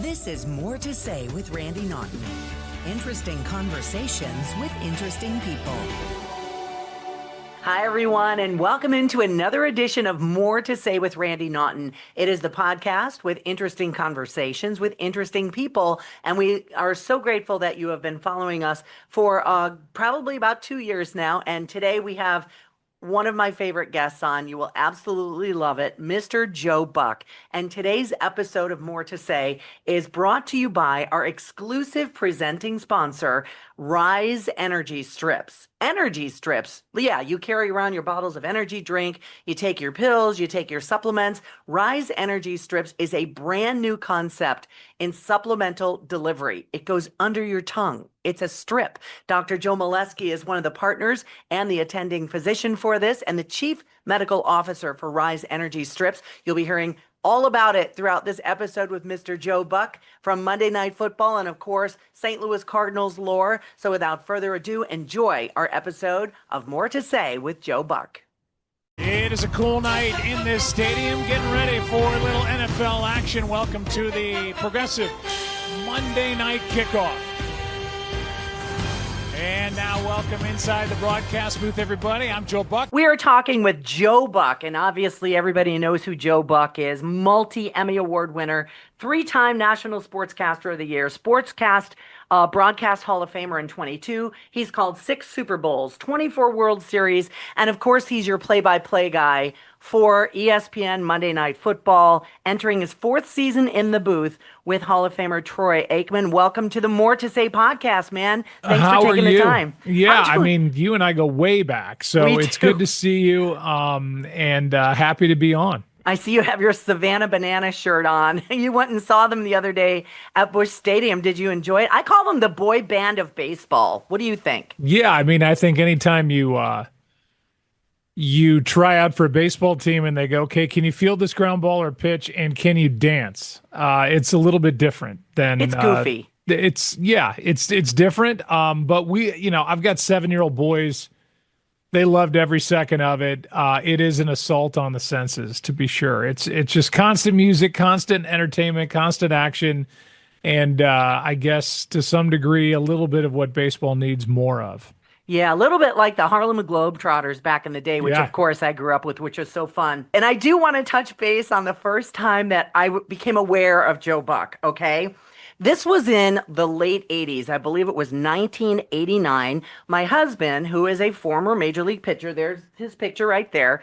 This is More to Say with Randy Naughton. Interesting conversations with interesting people. Hi, everyone, and welcome into another edition of More to Say with Randy Naughton. It is the podcast with interesting conversations with interesting people, and we are so grateful that you have been following us for probably about 2 years now, and today we have one of my favorite guests on. You will absolutely love it, Mr. Joe Buck. And today's episode of More to Say is brought to you by our exclusive presenting sponsor, Riize Energy Strips. Energy strips. Yeah, you carry around your bottles of energy drink, you take your pills, you take your supplements. Riize Energy Strips is a brand new concept in supplemental delivery. It goes under your tongue. It's a strip. Dr. Joe Molesky is one of the partners and the attending physician for this and the chief medical officer for Riize Energy Strips. You'll be hearing all about it throughout this episode with Mr. Joe Buck from Monday Night Football and, of course, St. Louis Cardinals lore. So without further ado, enjoy our episode of More to Say with Joe Buck. It is a cool night in this stadium, getting ready for a little NFL action. Welcome to the Progressive Monday Night Kickoff. And now welcome inside the broadcast booth, everybody. I'm Joe Buck. We are talking with Joe Buck, and obviously everybody knows who Joe Buck is. Multi-Emmy Award winner, 3-time National Sportscaster of the Year, Sportscast Broadcast Hall of Famer in 22. He's called 6 Super Bowls, 24 World Series, and of course he's your play-by-play guy for ESPN Monday Night Football, entering his 4th season in the booth with Hall of Famer Troy Aikman. Welcome to the More to Say podcast, man. Thanks for taking the time. Yeah, I mean, you and I go way back, so it's good to see you, and happy to be on. I see you have your Savannah Banana shirt on. You went and saw them the other day at Busch Stadium. Did you enjoy it? I call them the boy band of baseball. What do you think? Yeah, I mean, I think anytime you try out for a baseball team and they go, okay, can you field this ground ball or pitch, and can you dance? It's a little bit different than it's goofy. It's different. But I've got 7-year-old boys. They loved every second of it. It is an assault on the senses, to be sure. It's just constant music, constant entertainment, constant action, and I guess to some degree a little bit of what baseball needs more of. Yeah, a little bit like the Harlem Globetrotters back in the day, which of course I grew up with, which was so fun. And I do want to touch base on the first time that I became aware of Joe Buck, okay? This was in the late 80s. I believe it was 1989. My husband, who is a former Major League pitcher, there's his picture right there.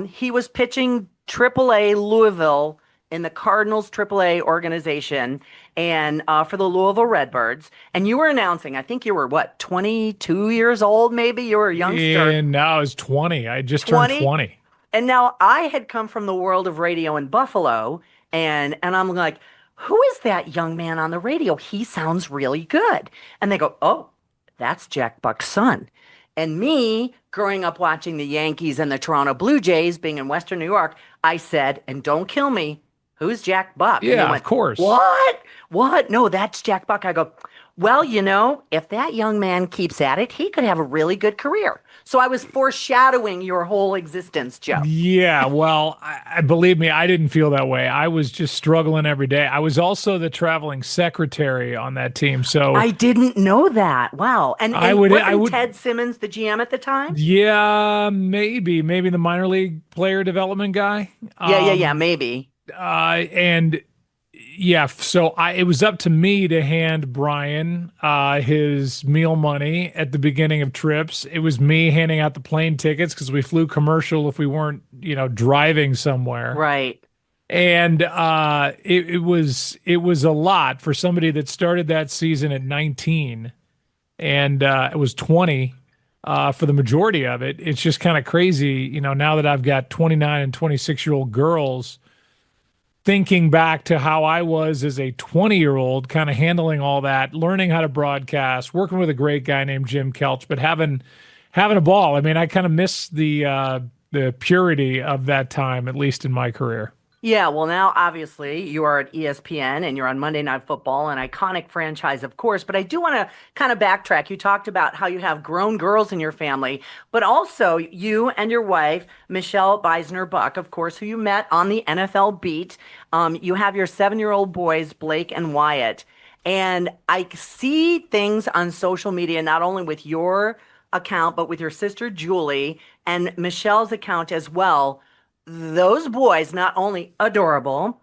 He was pitching AAA Louisville in the Cardinals AAA organization and for the Louisville Redbirds. And you were announcing, I think you were, 22 years old maybe? You were a youngster. And now I was 20. I just turned 20. And now I had come from the world of radio in Buffalo, and I'm like, who is that young man on the radio? He sounds really good. And they go, oh, that's Jack Buck's son. And me, growing up watching the Yankees and the Toronto Blue Jays, being in Western New York, I said, and don't kill me, who's Jack Buck? Yeah, of course. What? No, that's Jack Buck. I go, well, if that young man keeps at it, he could have a really good career. So I was foreshadowing your whole existence, Joe. Yeah, well, I believe me, I didn't feel that way. I was just struggling every day. I was also the traveling secretary on that team, so I didn't know that. Wow. And wasn't Ted Simmons the GM at the time? Yeah, maybe the minor league player development guy. Yeah, maybe. So it was up to me to hand Brian his meal money at the beginning of trips. It was me handing out the plane tickets because we flew commercial if we weren't, driving somewhere. Right. And it was a lot for somebody that started that season at 19 and it was 20 for the majority of it. It's just kind of crazy, now that I've got 29 and 26-year-old girls, thinking back to how I was as a 20-year-old, kind of handling all that, learning how to broadcast, working with a great guy named Jim Kelch, but having a ball. I mean, I kind of miss the purity of that time, at least in my career. Yeah, well, now obviously you are at ESPN and you're on Monday Night Football, an iconic franchise, of course. But I do want to kind of backtrack. You talked about how you have grown girls in your family, but also you and your wife, Michelle Beisner Buck, of course, who you met on the NFL beat. You have your 7-year-old boys, Blake and Wyatt. And I see things on social media, not only with your account, but with your sister, Julie, and Michelle's account as well. Those boys, not only adorable,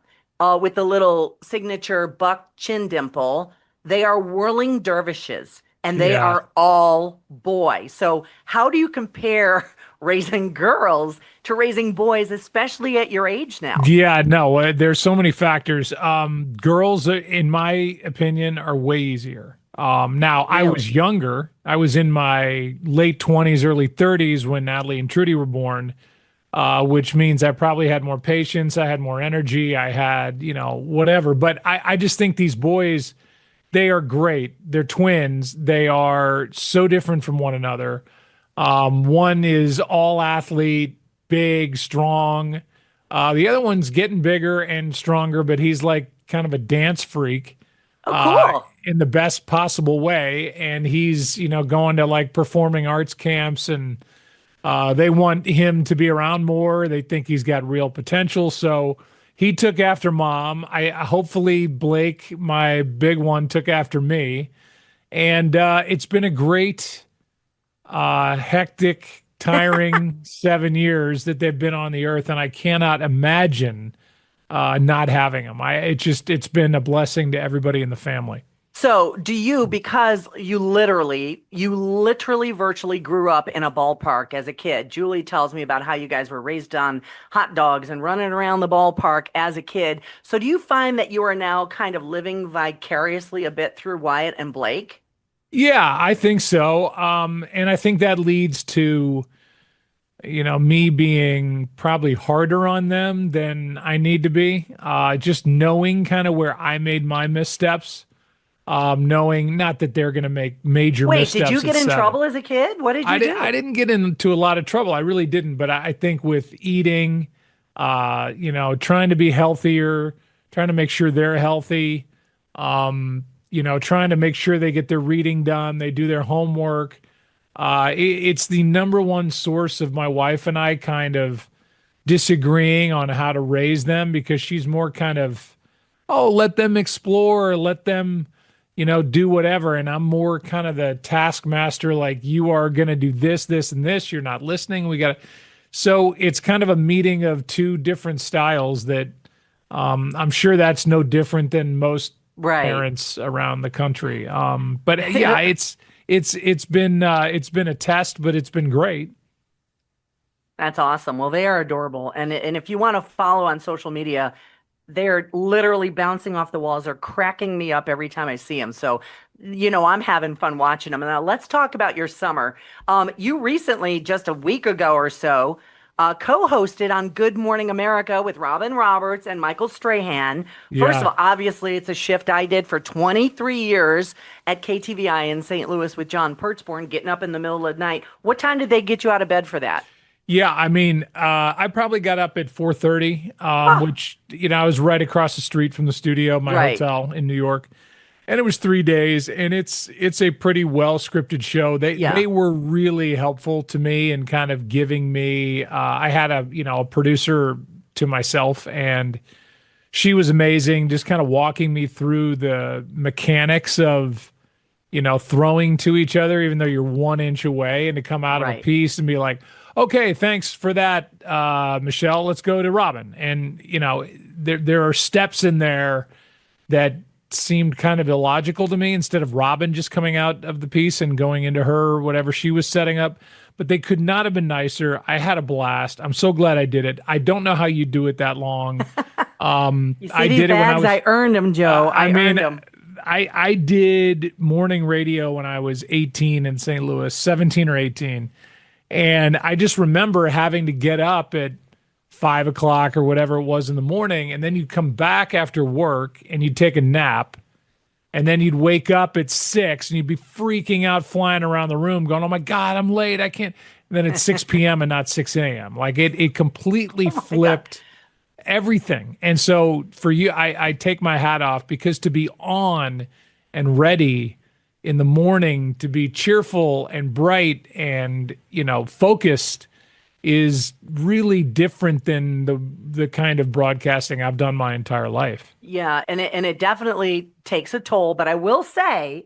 with the little signature buck chin dimple, they are whirling dervishes and they Yeah. are all boys. So, how do you compare raising girls to raising boys, especially at your age now? Yeah, no, there's so many factors. Girls, in my opinion, are way easier. Now, I Really? was younger. I was in my late 20s, early 30s when Natalie and Trudy were born, which means I probably had more patience. I had more energy. I had, whatever. But I just think these boys, they are great. They're twins. They are so different from one another. One is all athlete, big, strong. The other one's getting bigger and stronger, but he's like kind of a dance freak Oh, uh, cool. in the best possible way. And he's, going to like performing arts camps and they want him to be around more. They think he's got real potential. So he took after mom. I hopefully Blake, my big one, took after me. And it's been a great hectic, tiring 7 years that they've been on the earth, and I cannot imagine not having them. It's been a blessing to everybody in the family. So, do you, because you literally virtually grew up in a ballpark as a kid. Julie tells me about how you guys were raised on hot dogs and running around the ballpark as a kid. So, do you find that you are now kind of living vicariously a bit through Wyatt and Blake? Yeah, I think so. And I think that leads to, me being probably harder on them than I need to be. Just knowing kind of where I made my missteps. Knowing not that they're going to make major Wait, did you missteps at get in 7. trouble as a kid? What did you I do? didn't get into a lot of trouble. I really didn't. But I think with eating, trying to be healthier, trying to make sure they're healthy, trying to make sure they get their reading done, they do their homework. It's the number one source of my wife and I kind of disagreeing on how to raise them because she's more kind of, oh, let them explore, let them, do whatever. And I'm more kind of the taskmaster, like you are going to do this, this, and this. You're not listening. So it's kind of a meeting of two different styles that I'm sure that's no different than most Right. parents around the country. But yeah, it's been a test, but it's been great. That's awesome. Well, they are adorable. And if you want to follow on social media, they're literally bouncing off the walls. They're cracking me up every time I see them. So, I'm having fun watching them. And now let's talk about your summer. You recently, just a week ago or so, co-hosted on Good Morning America with Robin Roberts and Michael Strahan. First of Yeah. all, obviously, it's a shift I did for 23 years at KTVI in St. Louis with John Pertzborn, getting up in the middle of the night. What time did they get you out of bed for that? Yeah, I mean, I probably got up at 4:30, Oh, which I was right across the street from the studio, my right. hotel in New York, and it was 3 days, and it's a pretty well scripted show. They Yeah. were really helpful to me and kind of giving me. I had a producer to myself, and she was amazing, just kind of walking me through the mechanics of throwing to each other, even though you're 1 inch away, and to come out of a Right. piece and be like, okay, thanks for that, Michelle. Let's go to Robin. And, there are steps in there that seemed kind of illogical to me instead of Robin just coming out of the piece and going into her, whatever she was setting up. But they could not have been nicer. I had a blast. I'm so glad I did it. I don't know how you do it that long. You see I these did it when I bags? was I earned them, Joe. I I mean, earned them. I did morning radio when I was 18 in St. Louis, 17 or 18. And I just remember having to get up at 5 o'clock or whatever it was in the morning. And then you'd come back after work and you'd take a nap. And then you'd wake up at 6 and you'd be freaking out, flying around the room, going, oh my God, I'm late. I can't. And then it's 6 p.m. and not 6 a.m. Like it completely Oh my God. flipped everything. And so for you, I take my hat off, because to be on and ready in the morning, to be cheerful and bright and, focused, is really different than the kind of broadcasting I've done my entire life. Yeah, and it definitely takes a toll, but I will say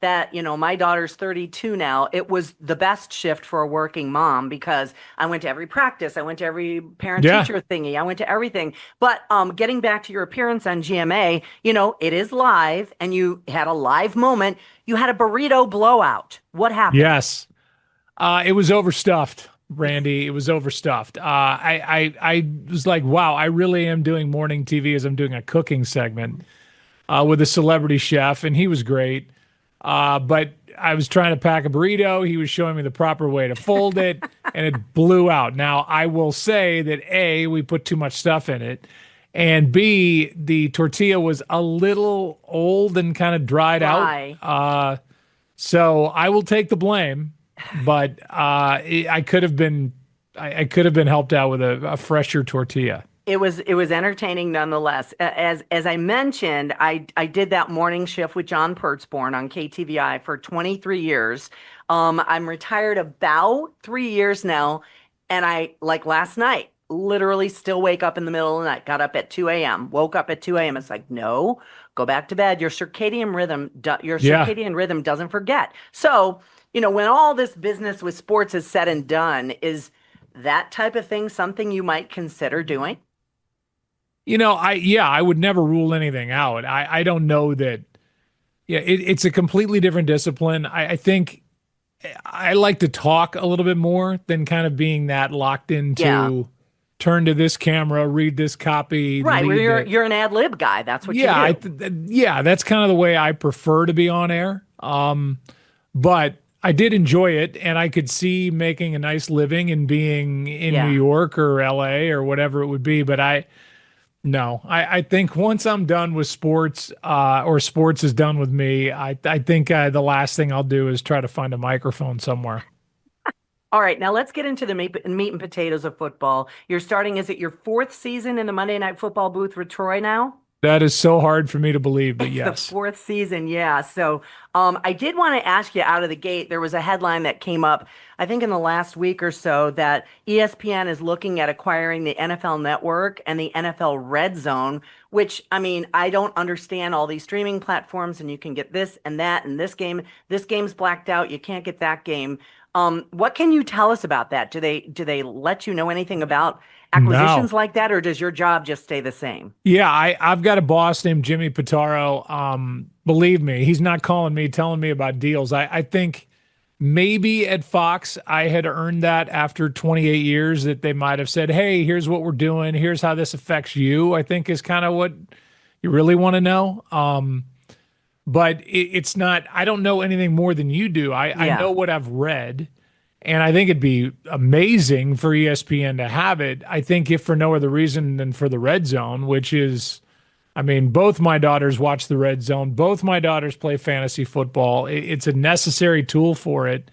that, my daughter's 32 now. It was the best shift for a working mom because I went to every practice, I went to every parent Yeah. teacher thingy, I went to everything. But getting back to your appearance on GMA, it is live and you had a live moment. You had a burrito blowout. What happened? Yes. It was overstuffed, Randy. It was overstuffed. I was like, wow, I really am doing morning TV as I'm doing a cooking segment with a celebrity chef, and he was great. But I was trying to pack a burrito. He was showing me the proper way to fold it, and it blew out. Now, I will say that A, we put too much stuff in it, and B, the tortilla was a little old and kind of dried out. Dry. So I will take the blame, but I could have been I could have been helped out with a fresher tortilla. It was entertaining nonetheless. As I mentioned, I did that morning shift with John Pertzborn on KTVI for 23 years. I'm retired about 3 years now, and I, like last night, literally still wake up in the middle of the night. Got up at 2 a.m. Woke up at 2 a.m. It's like, no, go back to bed. Your Yeah. circadian rhythm doesn't forget. So, when all this business with sports is said and done, is that type of thing something you might consider doing? I would never rule anything out. I don't know that. Yeah, it's a completely different discipline. I think I like to talk a little bit more than kind of being that locked Yeah. into turn to this camera, read this copy, Right, where lead you're it. you're an ad lib guy. That's what you Yeah, do. yeah, that's kind of the way I prefer to be on air. But I did enjoy it, and I could see making a nice living and being in New Yeah. York or LA or whatever it would be. But no, I think once I'm done with sports, or sports is done with me, I think the last thing I'll do is try to find a microphone somewhere. All right, now let's get into the meat and potatoes of football. Is it your fourth season in the Monday Night Football booth with Troy now? That is so hard for me to believe, but It's the yes. fourth season, yeah. So, I did want to ask you out of the gate. There was a headline that came up, I think, in the last week or so, that ESPN is looking at acquiring the NFL Network and the NFL Red Zone. Which, I mean, I don't understand all these streaming platforms, and you can get this and that, and this game. This game's blacked out. You can't get that game. What can you tell us about that? Do they let you know anything about No. acquisitions like that, or does your job just stay the same? Yeah, I've got a boss named Jimmy Pitaro. Believe me, he's not calling me, telling me about deals. I think maybe at Fox I had earned that after 28 years, that they might have said, "Hey, here's what we're doing. Here's how this affects you." I think is kind of what you really want to know. But it's not. I don't know anything more than you do. I Yeah. know what I've read. And I think it'd be amazing for ESPN to have it. I think if for no other reason than for the red zone, which is, I mean, both my daughters watch the red zone. Both my daughters play fantasy football. It's a necessary tool for it.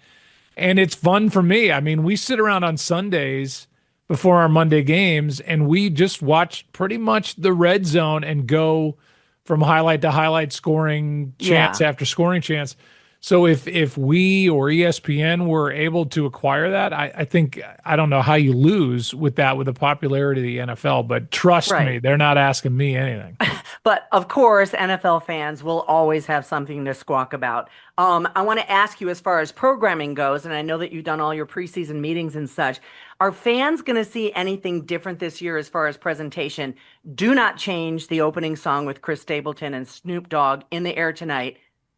And it's fun for me. I mean, we sit around on Sundays before our Monday games and we just watch pretty much the red zone and go from highlight to highlight, scoring chance Yeah. after scoring chance. So if we or ESPN were able to acquire that, I think I don't know how you lose with that with the popularity of the NFL, but trust me, Right. they're not asking me anything. But of course, NFL fans will always have something to squawk about. I want to ask you, as far as programming goes, and I know that you've done all your preseason meetings and such, are fans going to see anything different this year as far as presentation? Do not change the opening song with Chris Stapleton and Snoop Dogg in the air tonight.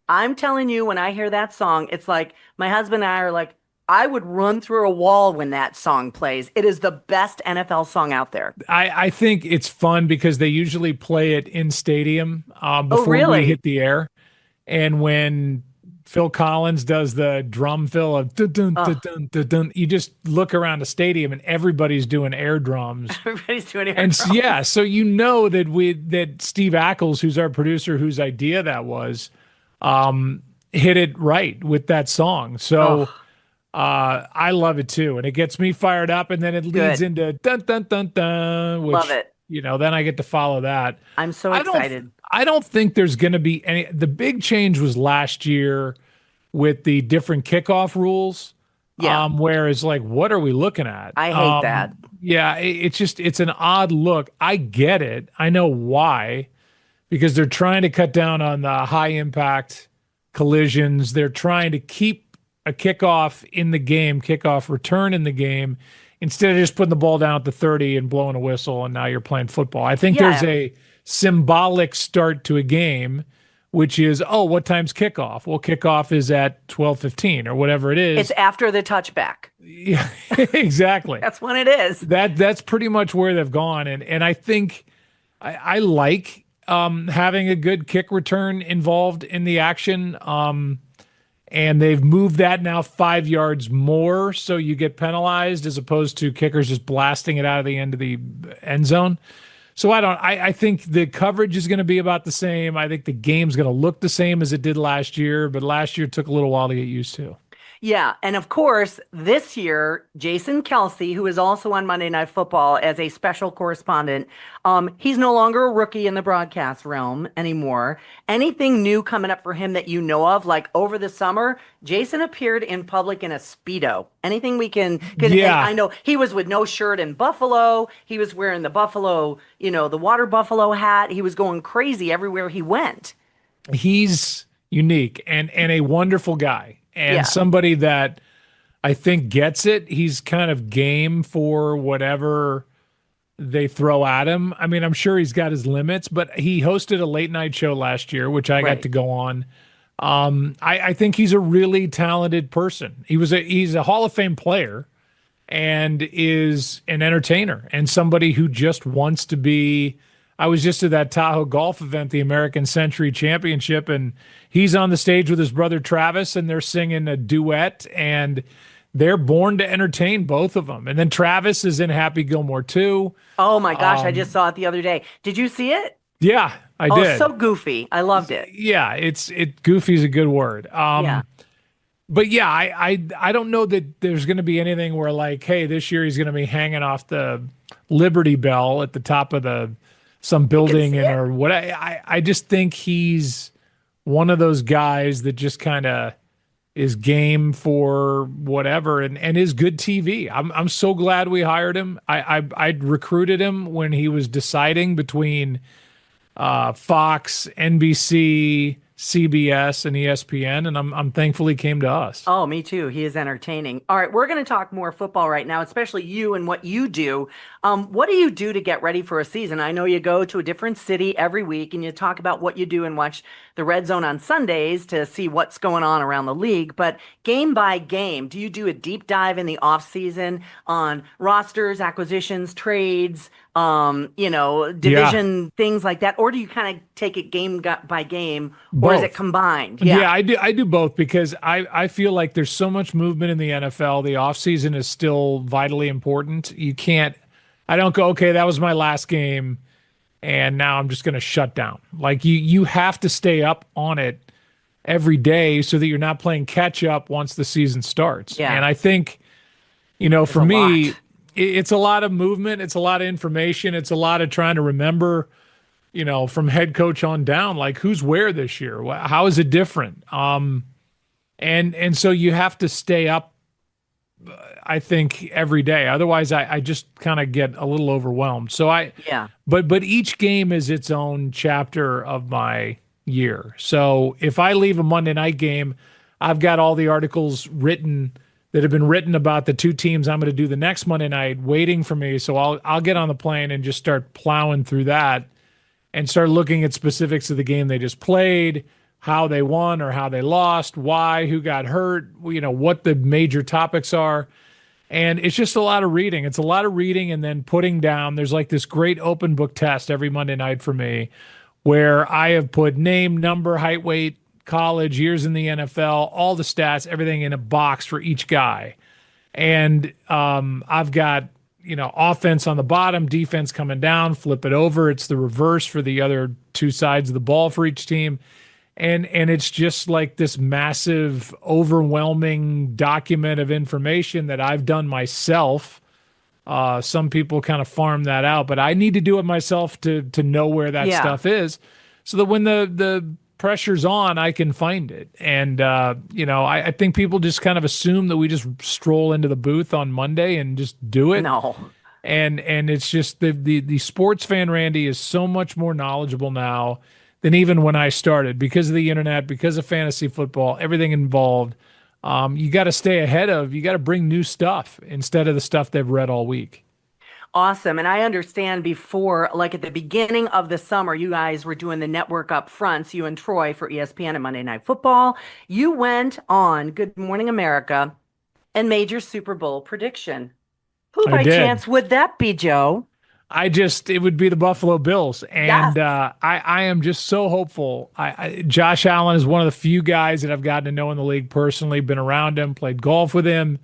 I'm telling you, when I hear that song, it's like my husband and I are like, I would run through a wall when that song plays. It is the best NFL song out there. I think it's fun because they usually play it in stadium Oh, before we really? hit the air. And when Phil Collins does the drum fill of dun, dun, dun, Oh, dun, dun, dun, you just look around the stadium and everybody's doing air drums. everybody's doing air And drums. so you know that Steve Ackles, who's our producer, whose idea that was, hit it right with that song. So Oh, I love it too, and it gets me fired up, and then it leads Good. into dun dun dun dun, Love which it. then I get to follow that. I'm so I don't excited. I don't think there's going to be any. The big change was last year with the different kickoff rules. Yeah, Whereas like, what are we looking at? I hate that. Yeah, it's an odd look. I get it. I know why, because they're trying to cut down on the high impact collisions. They're trying to keep a kickoff in the game, kickoff return in the game, instead of just putting the ball down at the 30 and blowing a whistle and now you're playing football. I think there's Yeah, a symbolic start to a game, which is, oh, what time's kickoff? Well, kickoff is at 12:15 or whatever it is. it's after the touchback. Yeah, exactly. That's when it is. That's pretty much where they've gone. And I think I like having a good kick return involved in the action. And they've moved that now 5 yards more, so you get penalized as opposed to kickers just blasting it out of the end of the end zone. So I think the coverage is going to be about the same. I think the game's going to look the same as it did last year, but last year took a little while to get used to. Yeah, and of course, this year, Jason Kelsey, who is also on Monday Night Football as a special correspondent, he's no longer a rookie in the broadcast realm anymore. Anything new coming up for him that you know of? Like over the summer, Jason appeared in public in a Speedo. Anything we can, Yeah. I know he was with no shirt in Buffalo. He was wearing the Buffalo, the water buffalo hat. He was going crazy everywhere he went. He's unique and a wonderful guy and Yeah. somebody that I think gets it. He's kind of game for whatever they throw at him. I mean, I'm sure he's got his limits, but he hosted a late night show last year, which I got Right. to go on. I think he's a really talented person. He's a Hall of Fame player and is an entertainer and somebody who just wants to be. I was just at that Tahoe golf event, the American Century Championship, and he's on the stage with his brother Travis, and they're singing a duet, and they're born to entertain, both of them. And then Travis is in Happy Gilmore too. Oh my gosh, I just saw it the other day. Did you see it? Yeah, I Oh, did. so goofy. I loved it. Yeah, goofy is a good word. Yeah. But yeah, I don't know that there's going to be anything where like, hey, this year he's going to be hanging off the Liberty Bell at the top of some building see and it. or what. I just think he's one of those guys that just kind of is game for whatever and is good TV. I'm so glad we hired him. I recruited him when he was deciding between Fox, NBC, CBS, and ESPN, and I'm thankful he came to us. Oh, me too. He is entertaining. All right, we're going to talk more football right now, especially you and what you do. What do you do to get ready for a season? I know you go to a different city every week and you talk about what you do and watch the Red Zone on Sundays to see what's going on around the league. But game by game, do you do a deep dive in the off season on rosters, acquisitions, trades, division, things like that? Or do you kind of take it game by game, or is it Both. combined? Yeah, I do both because I feel like there's so much movement in the NFL. The offseason is still vitally important. I don't go, okay, that was my last game and now I'm just going to shut down. Like you have to stay up on it every day so that you're not playing catch up once the season starts. Yeah. And I think, for a me, lot. it's a lot of movement. It's a lot of information. It's a lot of trying to remember, from head coach on down, like who's where this year? How is it different? And so you have to stay up, I think, every day. Otherwise, I just kind of get a little overwhelmed. So Yeah. but each game is its own chapter of my year. So if I leave a Monday night game, I've got all the articles written that have been written about the two teams I'm going to do the next Monday night waiting for me. So I'll get on the plane and just start plowing through that and start looking at specifics of the game they just played, how they won or how they lost, why, who got hurt, what the major topics are. And it's just a lot of reading. It's a lot of reading and then putting down. There's like this great open book test every Monday night for me where I have put name, number, height, weight, college, years in the NFL, all the stats, everything in a box for each guy. And I've got, offense on the bottom, defense coming down, flip it over. It's the reverse for the other two sides of the ball for each team. and it's just like this massive, overwhelming document of information that I've done myself. Some people kind of farm that out, but I need to do it myself to know where that Yeah. stuff is, so that when the pressure's on, I can find it. And I think people just kind of assume that we just stroll into the booth on Monday and just do it. No. And it's just the sports fan Randy is so much more knowledgeable now than even when I started, because of the internet, because of fantasy football, everything involved. You got to stay ahead of. You got to bring new stuff instead of the stuff they've read all week. Awesome. And I understand before, like at the beginning of the summer, you guys were doing the network up fronts, you and Troy for ESPN and Monday Night Football. You went on Good Morning America and made your Super Bowl prediction. Who I by did. chance would that be, Joe? It would be the Buffalo Bills, Yes. and I am just so hopeful. Josh Allen is one of the few guys that I've gotten to know in the league personally. Been around him, played golf with him.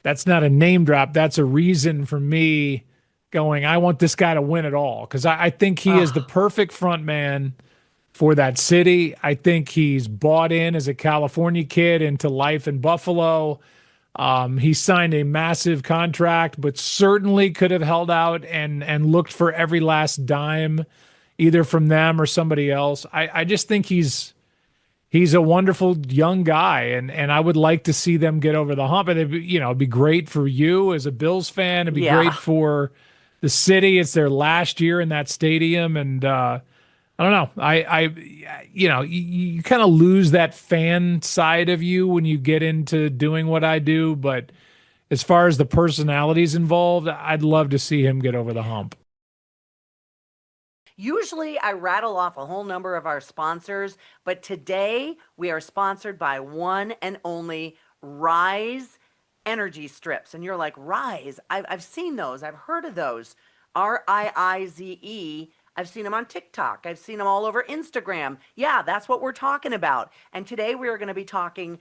That's not a name drop. That's a reason for me going, I want this guy to win it all, because I think he is the Oh, perfect front man for that city. I think he's bought in as a California kid into life in Buffalo. He signed a massive contract, but certainly could have held out and looked for every last dime, either from them or somebody else. I just think he's a wonderful young guy, and I would like to see them get over the hump. And it'd be great for you as a Bills fan. It'd be great yeah. for the city. It's their last year in that stadium, and I don't know. You kind of lose that fan side of you when you get into doing what I do. But as far as the personalities involved, I'd love to see him get over the hump. Usually I rattle off a whole number of our sponsors, but today we are sponsored by one and only Riize energy strips. And you're like, Riize? I've seen those. I've heard of those. Riize. I've seen them on TikTok. I've seen them all over Instagram. Yeah, that's what we're talking about. And today we are going to be talking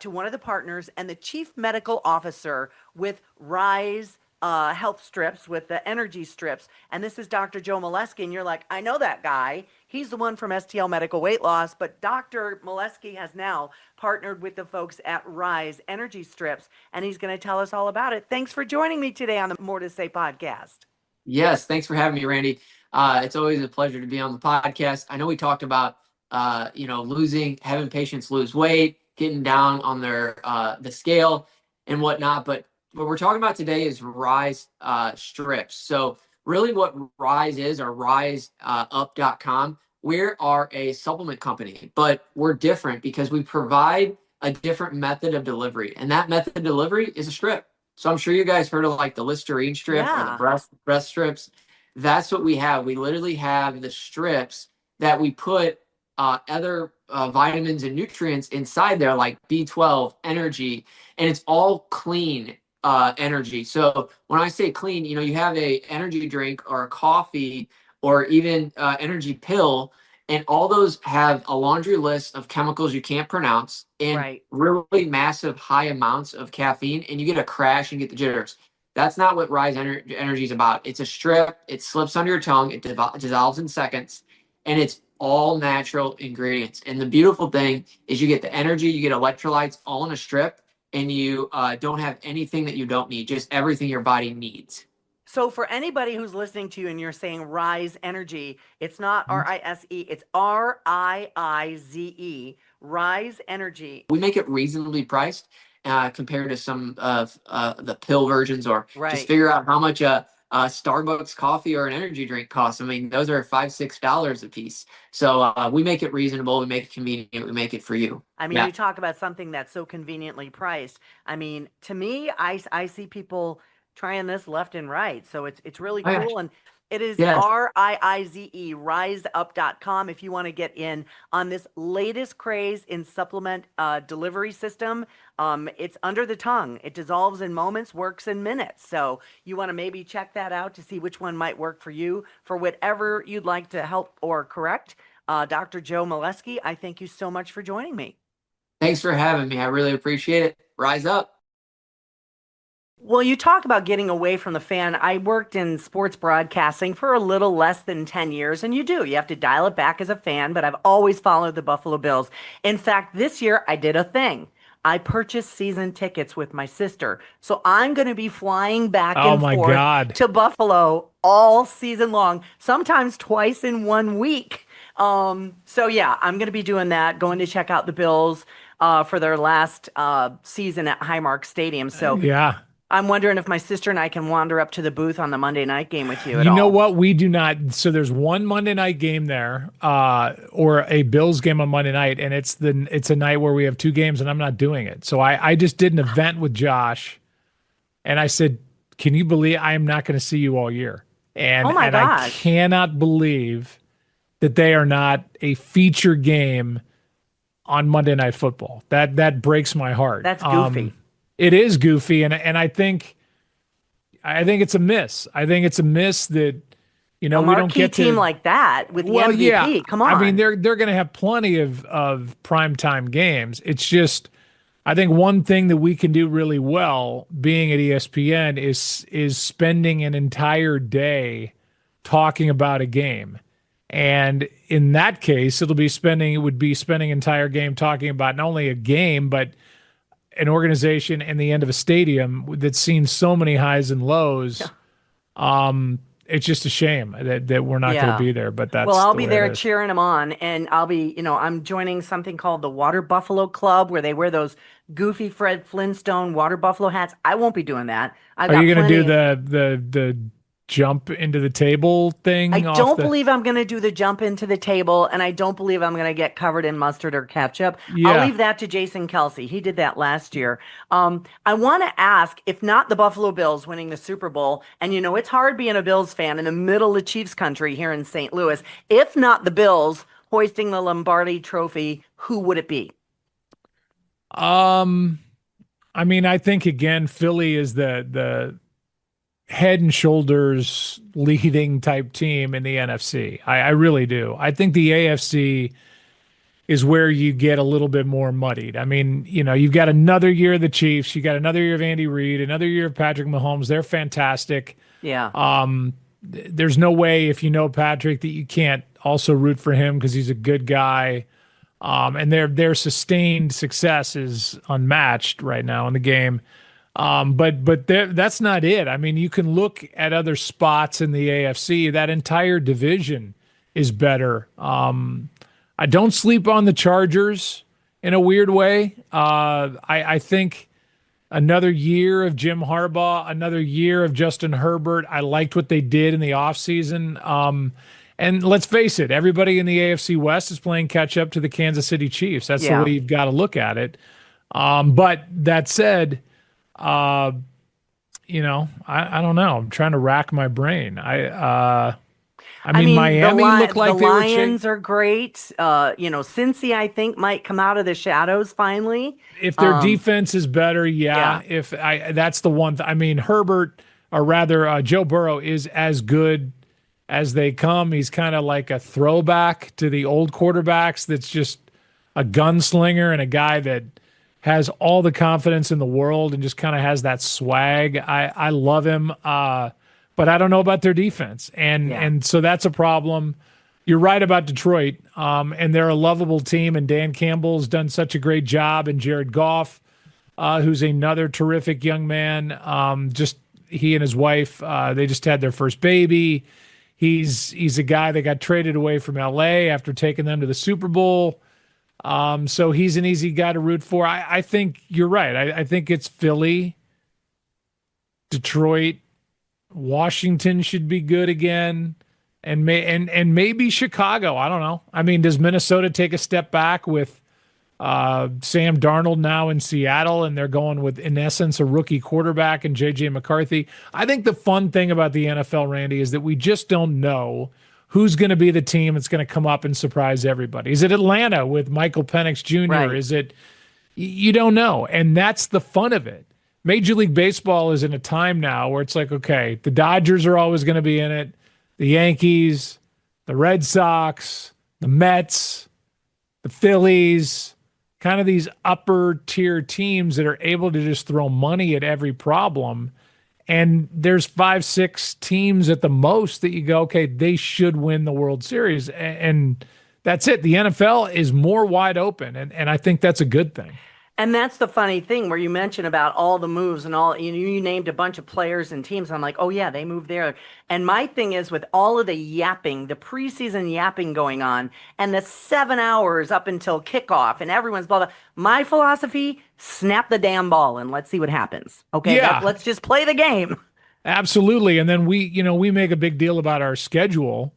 to one of the partners and the chief medical officer with Riize health strips, with the energy strips. And this is Dr. Joe Molesky. And you're like, I know that guy. He's the one from STL Medical Weight Loss. But Dr. Molesky has now partnered with the folks at Riize Energy Strips, and he's going to tell us all about it. Thanks for joining me today on the More to Say podcast. Yes, thanks for having me, Randy. It's always a pleasure to be on the podcast. I know we talked about, having patients lose weight, getting down on their the scale and whatnot. But what we're talking about today is Riize strips. So really what Riize is, or riseup.com, we are a supplement company, but we're different because we provide a different method of delivery. And that method of delivery is a strip. So I'm sure you guys heard of like the Listerine strip or the Yeah. breast strips. That's what we have. We literally have the strips that we put other vitamins and nutrients inside there, like B12, energy, and it's all clean energy. So when I say clean, you have a energy drink or a coffee or even energy pill, and all those have a laundry list of chemicals you can't pronounce and Right. really massive high amounts of caffeine, and you get a crash and get the jitters. That's not what Energy is about. It's a strip. It slips under your tongue. It dissolves in seconds, and it's all natural ingredients. And the beautiful thing is you get the energy, you get electrolytes all in a strip, and you don't have anything that you don't need, just everything your body needs. So for anybody who's listening to you and you're saying Riize Energy, it's not Rise, it's Riize, Riize Energy. We make it reasonably priced compared to some of the pill versions, or just Right. figure out how much a Starbucks coffee or an energy drink costs. I mean, those are $5-6 a piece. So we make it reasonable. We make it convenient. We make it for you. I mean, Yeah. you talk about something that's so conveniently priced. I mean, to me, I see people trying this left and right. So it's really Oh, yeah. cool. And it is Yes. Riize, riseup.com, if you want to get in on this latest craze in supplement delivery system. It's under the tongue. It dissolves in moments, works in minutes. So you want to maybe check that out to see which one might work for you for whatever you'd like to help or correct. Dr. Joe Molesky, I thank you so much for joining me. Thanks for having me. I really appreciate it. Rise up. Well, you talk about getting away from the fan. I worked in sports broadcasting for a little less than 10 years, and you do. You have to dial it back as a fan, but I've always followed the Buffalo Bills. In fact, this year I did a thing. I purchased season tickets with my sister. So I'm going to be flying back Oh and my forth God. to Buffalo all season long, sometimes twice in 1 week. So yeah, I'm going to be doing that, going to check out the Bills for their last season at Highmark Stadium. So Yeah. I'm wondering if my sister and I can wander up to the booth on the Monday night game with you at You know all. what? We do not. So there's one Monday night game there, or a Bills game on Monday night, and it's a night where we have two games, and I'm not doing it. So I just did an event with Josh, and I said, "Can you believe I am not going to see you all year?" Oh my And I gosh, cannot believe that they are not a feature game on Monday Night Football. That breaks my heart. that's goofy. It is goofy, and I think it's a miss. I think it's a miss that A we don't marquee get team to. like that with the Well, yeah. MVP. Come I mean, on. they're going to have plenty of primetime games. It's just I think one thing that we can do really well being at ESPN is spending an entire day talking about a game. And in that case, it would be spending an entire game talking about not only a game, but an organization and the end of a stadium that's seen so many highs and lows. It's just a shame that we're not going to Yeah. be there, but Well, that's I'll the be way it there is. cheering them on, and I'm joining something called the Water Buffalo Club where they wear those goofy Fred Flintstone water buffalo hats. I won't be doing that. I've Are got you going to do plenty. the jump into the table I thing off don't the? believe I'm going to do the jump into the table, and I don't believe I'm going to get covered in mustard or ketchup. I'll Yeah. leave that to Jason Kelsey. He did that last year. I want to ask, if not the Buffalo Bills winning the Super Bowl, and it's hard being a Bills fan in the middle of Chiefs country here in St. Louis, if not the Bills hoisting the Lombardi Trophy, who would it be? Um, I mean, I think again, Philly is the head and shoulders leading type team in the NFC. I really do. I think the AFC is where you get a little bit more muddied. I mean, you've got another year of the Chiefs, you got another year of Andy Reid, another year of Patrick Mahomes. They're fantastic. Yeah. There's no way if you know Patrick that you can't also root for him because he's a good guy. And their sustained success is unmatched right now in the game. But that's not it. I mean, you can look at other spots in the AFC. That entire division is better. I don't sleep on the Chargers in a weird way. I think another year of Jim Harbaugh, another year of Justin Herbert. I liked what they did in the offseason. And let's face it, everybody in the AFC West is playing catch up to the Kansas City Chiefs. That's the Yeah. way you've got to look at it. But that said, uh, I don't know. I'm trying to rack my brain. I I mean, mean, Miami looked the like they were Lions are great. Cincy, I think, might come out of the shadows finally. if their Um, defense is better, yeah. yeah. If that's the one. I mean, Herbert, or rather, Joe Burrow is as good as they come. He's kind of like a throwback to the old quarterbacks. That's just a gunslinger and a guy that has all the confidence in the world and just kind of has that swag. I love him, but I don't know about their defense, and Yeah. so that's a problem. You're right about Detroit, and they're a lovable team, and Dan Campbell's done such a great job, and Jared Goff, who's another terrific young man. Just he and his wife, they just had their first baby. He's a guy that got traded away from LA after taking them to the Super Bowl. So he's an easy guy to root for. I think you're right. I think it's Philly, Detroit, Washington should be good again, and maybe Chicago. I don't know. I mean, does Minnesota take a step back with Sam Darnold now in Seattle, and they're going with, in essence, a rookie quarterback and JJ McCarthy? I think the fun thing about the NFL, Randy, is that we just don't know who's going to be the team that's going to come up and surprise everybody. Is it Atlanta with Michael Penix Jr.? Right. Is it? You don't know, and that's the fun of it. Major League Baseball is in a time now where it's like, okay, the Dodgers are always going to be in it, the Yankees, the Red Sox, the Mets, the Phillies, kind of these upper tier teams that are able to just throw money at every problem. And there's 5, 6 teams at the most that you go, okay, they should win the World Series. And that's it. The NFL is more wide open. And I think that's a good thing. And that's the funny thing where you mentioned about all the moves and all, you named a bunch of players and teams. I'm like, oh yeah, they moved there. And my thing is with all of the yapping, the preseason yapping going on and the 7 hours up until kickoff and everyone's blah, blah. My philosophy, snap the damn ball and let's see what happens. Okay. Yeah. Let's just play the game. Absolutely. And then we make a big deal about our schedule.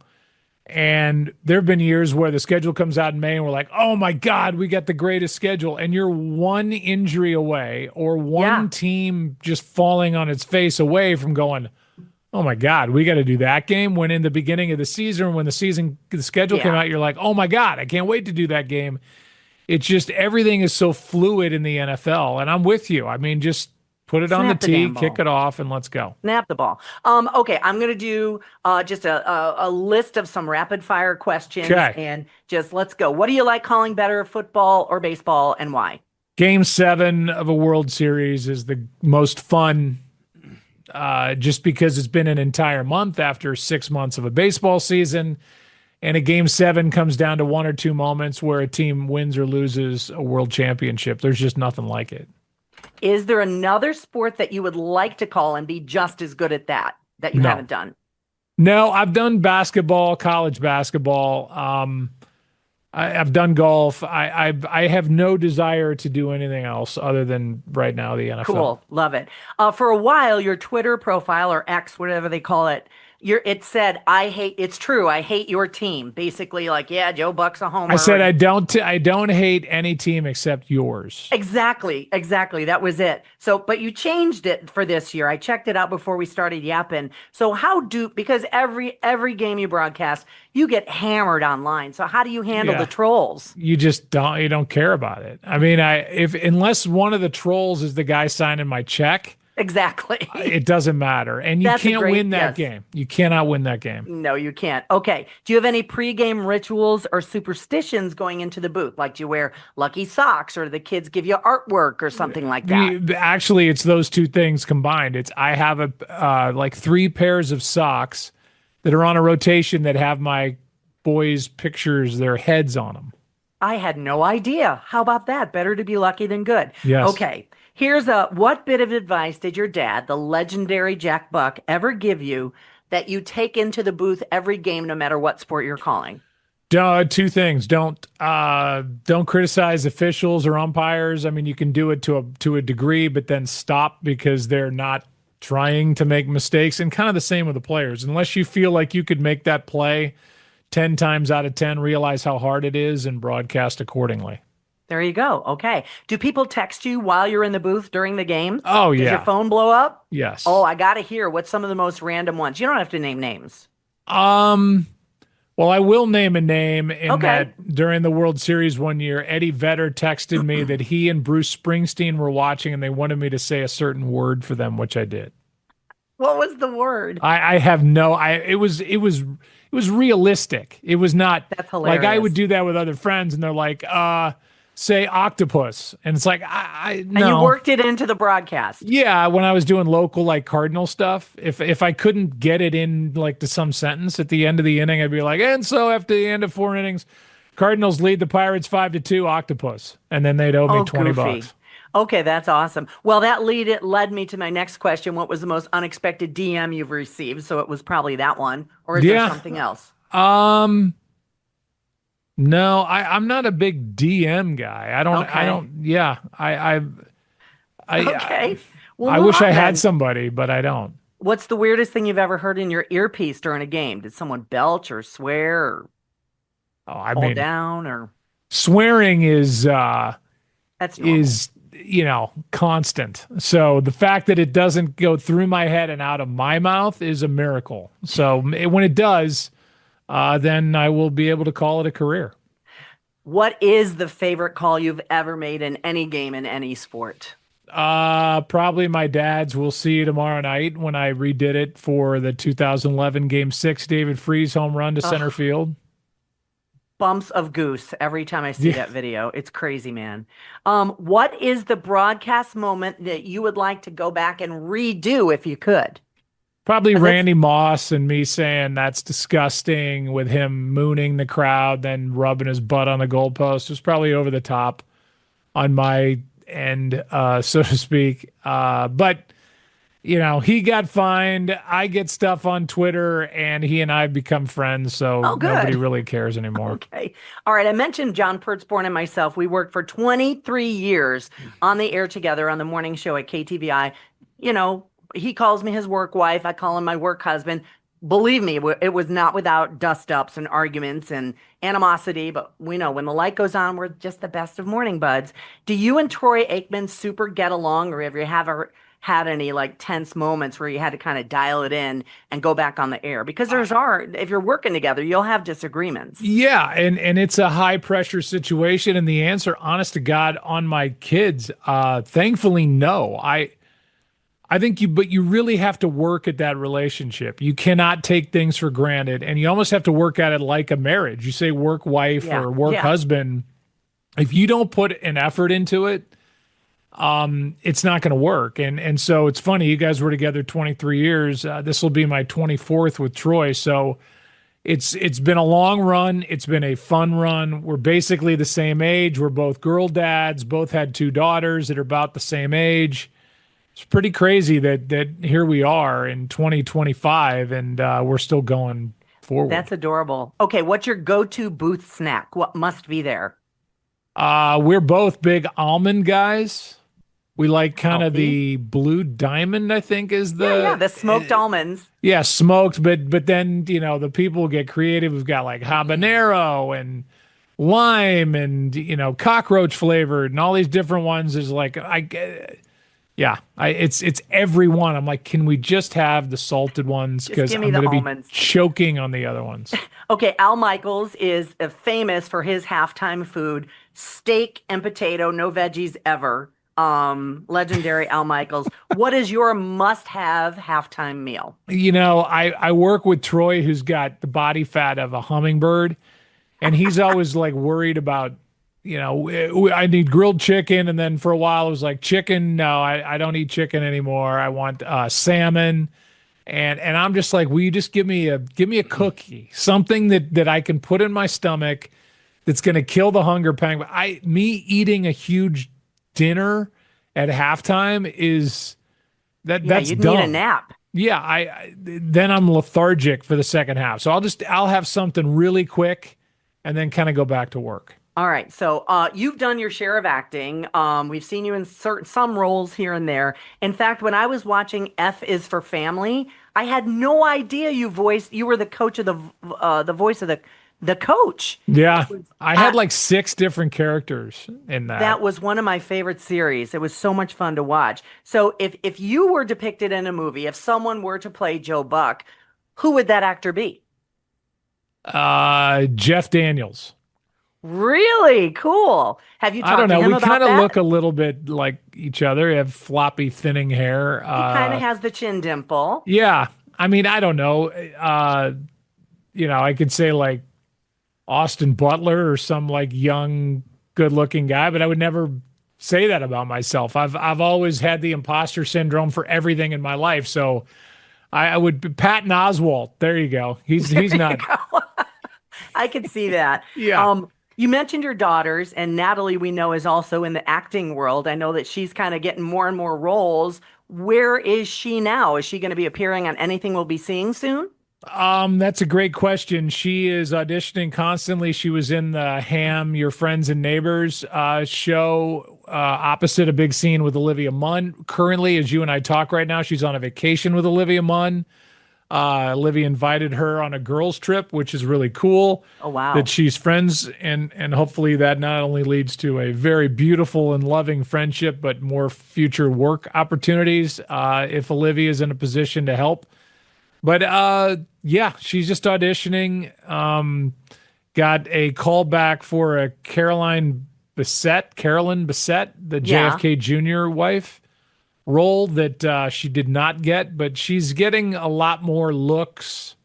And there have been years where the schedule comes out in May and we're like, oh my God, we got the greatest schedule. And you're one injury away or one team just falling on its face away from going, oh my God, we got to do that game. When in the beginning of the season, when the schedule came out, you're like, oh my God, I can't wait to do that game. It's just everything is so fluid in the NFL. And I'm with you. I mean, just put it on the tee, kick it off, and let's go. Snap the ball. Okay, I'm going to do just a list of some rapid fire questions. Okay. And just let's go. What do you like calling better, football or baseball, and why? Game 7 of a World Series is the most fun just because it's been an entire month after 6 months of a baseball season. And a Game 7 comes down to 1 or 2 moments where a team wins or loses a world championship. There's just nothing like it. Is there another sport that you would like to call and be just as good at that you haven't done? No, I've done basketball, college basketball. I've done golf. I have no desire to do anything else other than right now the NFL. Cool. Love it. For a while, your Twitter profile or X, whatever they call it, it said, it's true, I hate your team. Basically like, yeah, Joe Buck's a homer. I said, I don't hate any team except yours. Exactly. That was it. So, but you changed it for this year. I checked it out before we started yapping. So because every game you broadcast, you get hammered online. So how do you handle the trolls? You just don't care about it. I mean, unless one of the trolls is the guy signing my check. Exactly. It doesn't matter. And you can't win that game. You cannot win that game. No, you can't. Okay. Do you have any pregame rituals or superstitions going into the booth? Like do you wear lucky socks or do the kids give you artwork or something like that? Actually, it's those two things combined. I have like 3 pairs of socks that are on a rotation that have my boys' pictures, their heads on them. I had no idea. How about that? Better to be lucky than good. Yes. Okay. Here's what bit of advice did your dad, the legendary Jack Buck, ever give you that you take into the booth every game, no matter what sport you're calling? 2 things. Don't criticize officials or umpires. I mean, you can do it to a degree, but then stop because they're not trying to make mistakes. And kind of the same with the players. Unless you feel like you could make that play 10 times out of 10, realize how hard it is and broadcast accordingly. There you go. Okay. Do people text you while you're in the booth during the game? Oh, yeah. Does your phone blow up? Yes. Oh, I got to hear. What's some of the most random ones? You don't have to name names. Well, I will name a name in that during the World Series one year, Eddie Vedder texted me that he and Bruce Springsteen were watching and they wanted me to say a certain word for them, which I did. What was the word? I have no, it was realistic. It was not. That's hilarious. Like I would do that with other friends and they're like, say octopus. And it's like, no. And you worked it into the broadcast. Yeah. When I was doing local, like Cardinal stuff, if I couldn't get it in like to some sentence at the end of the inning, I'd be like, and so after the end of 4 innings, Cardinals lead the Pirates 5-2 octopus. And then they'd owe me $20. Okay. That's awesome. Well, that led me to my next question. What was the most unexpected DM you've received? So it was probably that one, or is there something else? No, I'm not a big DM guy. Okay. Well, I wish I had somebody, but I don't. What's the weirdest thing you've ever heard in your earpiece during a game? Did someone belch or swear or fall down or swearing is that's normal. Constant. So the fact that it doesn't go through my head and out of my mouth is a miracle. So when it does, then I will be able to call it a career. What is the favorite call you've ever made in any game in any sport? Probably my dad's. We'll see you tomorrow night when I redid it for the 2011 Game 6 David Freese home run to center field. bumps of goose every time I see that video. It's crazy, man. What is the broadcast moment that you would like to go back and redo if you could? Probably 'Cause Randy Moss and me saying that's disgusting with him mooning the crowd, then rubbing his butt on the goalpost. It was probably over the top on my end, so to speak. But he got fined. I get stuff on Twitter, and he and I have become friends, so Oh, nobody good. really cares anymore. Okay. All right. I mentioned John Pertzborn and myself. We worked for 23 years on the air together on the morning show at KTVI. He calls me his work wife. I call him my work husband. Believe me, it was not without dust ups and arguments and animosity, but we know when the light goes on, we're just the best of morning buds. Do you and Troy Aikman super get along, or have you ever had any like tense moments where you had to kind of dial it in and go back on the air? Because if you're working together, you'll have disagreements. Yeah, and it's a high pressure situation, and the answer, honest to God, on my kids, thankfully, no. I think but you really have to work at that relationship. You cannot take things for granted, and you almost have to work at it like a marriage. You say work wife or work husband. If you don't put an effort into it, it's not going to work. And so it's funny, you guys were together 23 years. This will be my 24th with Troy. So it's been a long run. It's been a fun run. We're basically the same age. We're both girl dads, both had 2 daughters that are about the same age. It's pretty crazy that here we are in 2025 and we're still going forward. That's adorable. Okay, what's your go-to booth snack? What must be there? We're both big almond guys. We like kind of Healthy. the blue diamond, I think, is the the smoked almonds. Yeah, smoked, but then the people get creative. We've got like habanero and lime and cockroach flavored and all these different ones. Is like it's every one. I'm like, can we just have the salted ones? Because I'm going to be choking on the other ones. Okay, Al Michaels is famous for his halftime food: steak and potato, no veggies ever. Legendary Al Michaels. What is your must-have halftime meal? I work with Troy, who's got the body fat of a hummingbird, and he's always like worried about, I need grilled chicken, and then for a while it was like chicken. No, I don't eat chicken anymore. I want salmon, and I'm just like, will you just give me a cookie, something that I can put in my stomach that's going to kill the hunger pang. But me eating a huge dinner at halftime is that's you'd dumb. need a nap. Yeah, then I'm lethargic for the second half. So I'll have something really quick and then kind of go back to work. All right. So you've done your share of acting. We've seen you in some roles here and there. In fact, when I was watching F is for Family, I had no idea you were the coach of the voice of the coach. Yeah. I had like 6 different characters in that. That was one of my favorite series. It was so much fun to watch. So if you were depicted in a movie, if someone were to play Joe Buck, who would that actor be? Jeff Daniels. Really cool. Have you talked I don't know. to him We about kind of that? look a little bit like each other. We have floppy, thinning hair. He kind of has the chin dimple. Yeah. I mean, I don't know. I could say like Austin Butler or some like young, good-looking guy, but I would never say that about myself. I've always had the imposter syndrome for everything in my life. So I would Patton Oswalt. There you go. He's not. I could see that. Yeah. You mentioned your daughters, and Natalie, we know, is also in the acting world. I know that she's kind of getting more and more roles. Where is she now? Is she going to be appearing on anything we'll be seeing soon? That's a great question. She is auditioning constantly. She was in the Ham, Your Friends and Neighbors show opposite a big scene with Olivia Munn. Currently, as you and I talk right now, she's on a vacation with Olivia Munn. Olivia invited her on a girls' trip, which is really cool. Oh, wow. That she's friends, and hopefully that not only leads to a very beautiful and loving friendship, but more future work opportunities if Olivia is in a position to help. But yeah, she's just auditioning. Got a call back for a Carolyn Bessette, the JFK Jr. wife role that she did not get, but she's getting a lot more looks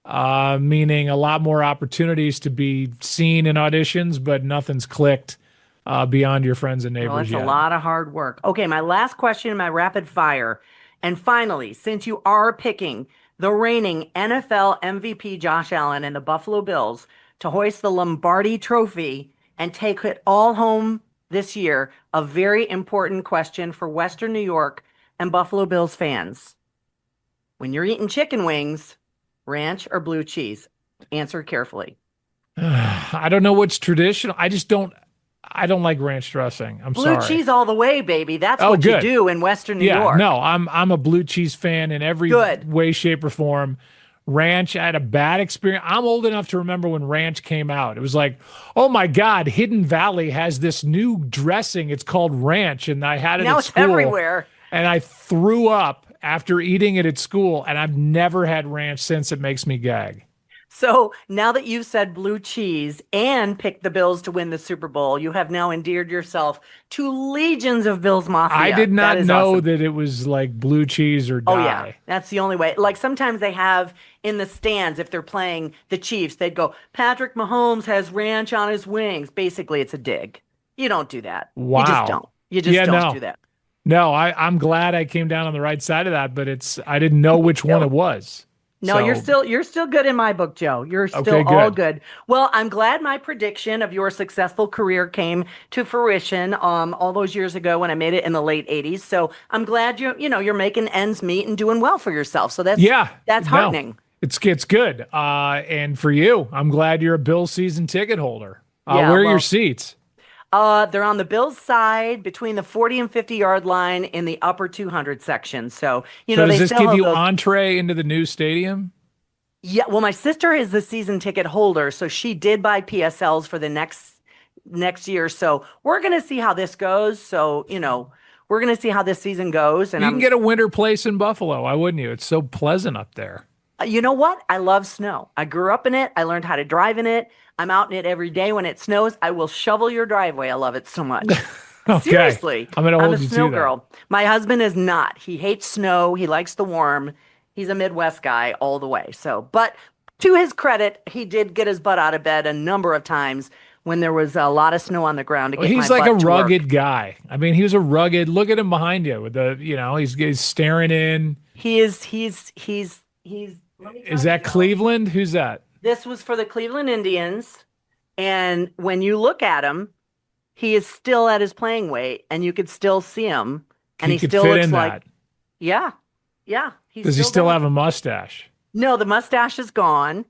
meaning a lot more opportunities to be seen in auditions, but nothing's clicked beyond your friends and neighbors Well, it's yet. a lot of hard work. Okay, my last question in my rapid fire. And finally, since you are picking the reigning NFL MVP Josh Allen and the Buffalo Bills to hoist the Lombardi Trophy and take it all home this year, a very important question for Western New York and Buffalo Bills fans. When you're eating chicken wings, ranch or blue cheese? Answer carefully. I don't know what's traditional. I don't like ranch dressing. I'm Blue sorry. cheese all the way, baby. That's Oh, what you good. do in Western New Yeah, York. no, I'm a blue cheese fan in every Good. way, shape, or form. Ranch, I had a bad experience. I'm old enough to remember when ranch came out. It was like, oh my God, Hidden Valley has this new dressing. It's called ranch, and I had it Now at it's school. everywhere. And I threw up after eating it at school, and I've never had ranch since. It makes me gag. So now that you've said blue cheese and picked the Bills to win the Super Bowl, you have now endeared yourself to legions of Bills Mafia. I did That not is know awesome. that it was like blue cheese or die. Oh, yeah. That's the only way. Like sometimes they have in the stands, if they're playing the Chiefs, they'd go, Patrick Mahomes has ranch on his wings. Basically, it's a dig. You don't do that. Wow. You just don't. You just don't no. do that. No, I'm glad I came down on the right side of that, but I didn't know which one it was. No, So- you're still good in my book, Joe. You're still Okay, all good. good. Well, I'm glad my prediction of your successful career came to fruition all those years ago when I made it in the late 80s. So I'm glad you're making ends meet and doing well for yourself. So that's no, heartening. it's good. And for you, I'm glad you're a Bills season ticket holder. Yeah, where are well- your seats? They're on the Bills side between the 40 and 50-yard line in the upper 200 section. So, So they does this still give have you those. entree into the new stadium? Yeah, well, my sister is the season ticket holder, so she did buy PSLs for the next year. So we're gonna see how this goes. So, we're gonna see how this season goes. And You can get a winter place in Buffalo. Why wouldn't you? It's so pleasant up there. You know what? I love snow. I grew up in it. I learned how to drive in it. I'm out in it every day when it snows. I will shovel your driveway. I love it so much. Okay. Seriously. I'm gonna hold a you to snow that. girl. My husband is not. He hates snow. He likes the warm. He's a Midwest guy all the way. So, but to his credit, he did get his butt out of bed a number of times when there was a lot of snow on the ground to get He's my like a butt to work. rugged guy. I mean, he was a rugged. Look at him behind you with the, he's staring in. He's let me Is tell that you, Cleveland? Who's that? This was for the Cleveland Indians. And when you look at him, he is still at his playing weight and you could still see him. And he could still fit looks in like, that. yeah. Does he still does. have a mustache? No, the mustache is gone.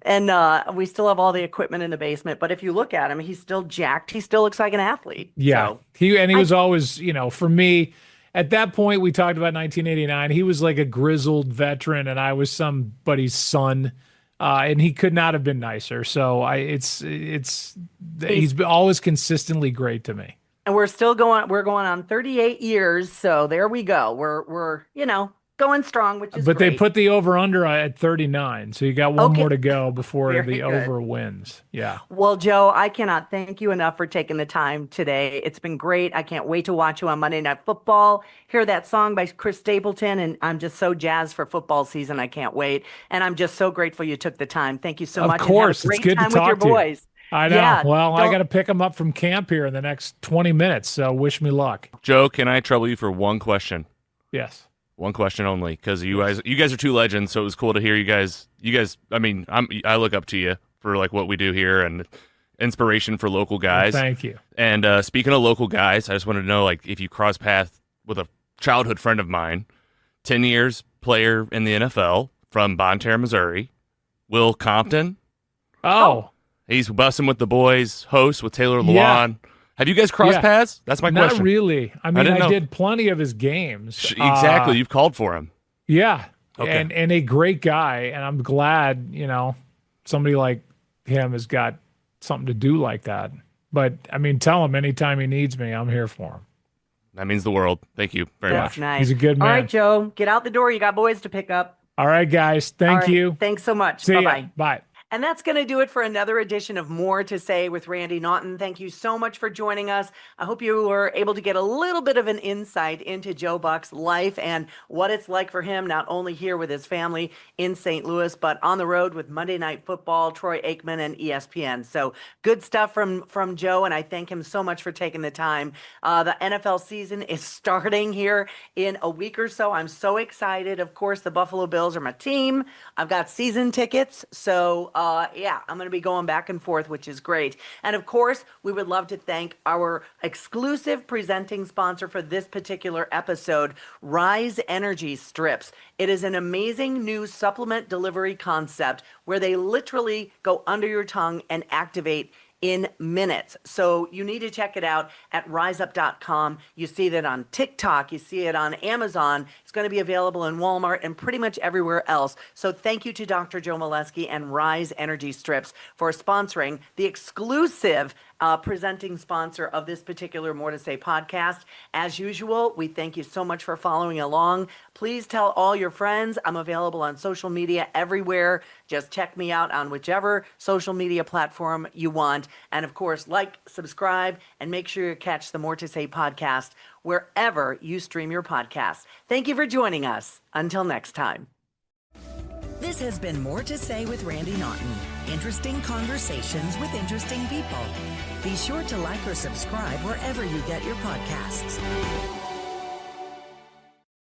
And we still have all the equipment in the basement. But if you look at him, he's still jacked. He still looks like an athlete. Yeah. So, He was always, for me, at that point, we talked about 1989. He was like a grizzled veteran, and I was somebody's son, and he could not have been nicer. So he's been always consistently great to me. and we're going on 38 years. So there we go. We're going strong, which is But great. they put the over under at 39, so you got one Okay. more to go before Very the good. over wins. Yeah. Well, Joe, I cannot thank you enough for taking the time today. It's been great. I can't wait to watch you on Monday Night Football, hear that song by Chris Stapleton, and I'm just so jazzed for football season. I can't wait. And I'm just so grateful you took the time. Thank you so Of much. course, And it's have a great good to time with your talk to you. boys. I know. Yeah, Well, I don't- got to pick him up from camp here in the next 20 minutes, so wish me luck. Joe, can I trouble you for one question? Yes. One question only, because you guys are two legends. So it was cool to hear you guys. I mean, I look up to you for like what we do here and inspiration for local guys. Well, thank you. And speaking of local guys, I just wanted to know, like, if you cross paths with a childhood friend of mine, 10 years player in the NFL from Bonne Terre, Missouri, Will Compton. Oh. He's bussing with the boys, host with Taylor Lewan. Yeah. Have you guys crossed Yeah. paths? That's my Not question. really. I mean, didn't I know. did plenty of his games. Exactly. You've called for him. Yeah. Okay. And a great guy. And I'm glad, somebody like him has got something to do like that. But I mean, tell him anytime he needs me, I'm here for him. That means the world. Thank you very That's much. nice. He's a good All man. right, Joe, get out the door. You got boys to pick up. All right, guys. All Thank right, you. Thanks so much. See ya. Bye-bye. Bye. And that's going to do it for another edition of More to Say with Randy Naughton. Thank you so much for joining us. I hope you were able to get a little bit of an insight into Joe Buck's life and what it's like for him, not only here with his family in St. Louis, but on the road with Monday Night Football, Troy Aikman, and ESPN. So good stuff from Joe, and I thank him so much for taking the time. The NFL season is starting here in a week or so. I'm so excited. Of course, the Buffalo Bills are my team. I've got season tickets, so yeah, I'm going to be going back and forth, which is great. And of course, we would love to thank our exclusive presenting sponsor for this particular episode, Riize Energy Strips. It is an amazing new supplement delivery concept where they literally go under your tongue and activate in minutes. So you need to check it out at riseup.com. You see that on TikTok, you see it on Amazon. It's going to be available in Walmart and pretty much everywhere else. So thank you to Dr. Joe Molesky and Riize Energy Strips for sponsoring the exclusive presenting sponsor of this particular More to Say podcast. As usual, we thank you so much for following along. Please tell all your friends. I'm available on social media everywhere. Just check me out on whichever social media platform you want. And of course, like, subscribe, and make sure you catch the More to Say podcast wherever you stream your podcasts. Thank you for joining us. Until next time. This has been More to Say with Randy Naughton. Interesting conversations with interesting people. Be sure to like or subscribe wherever you get your podcasts.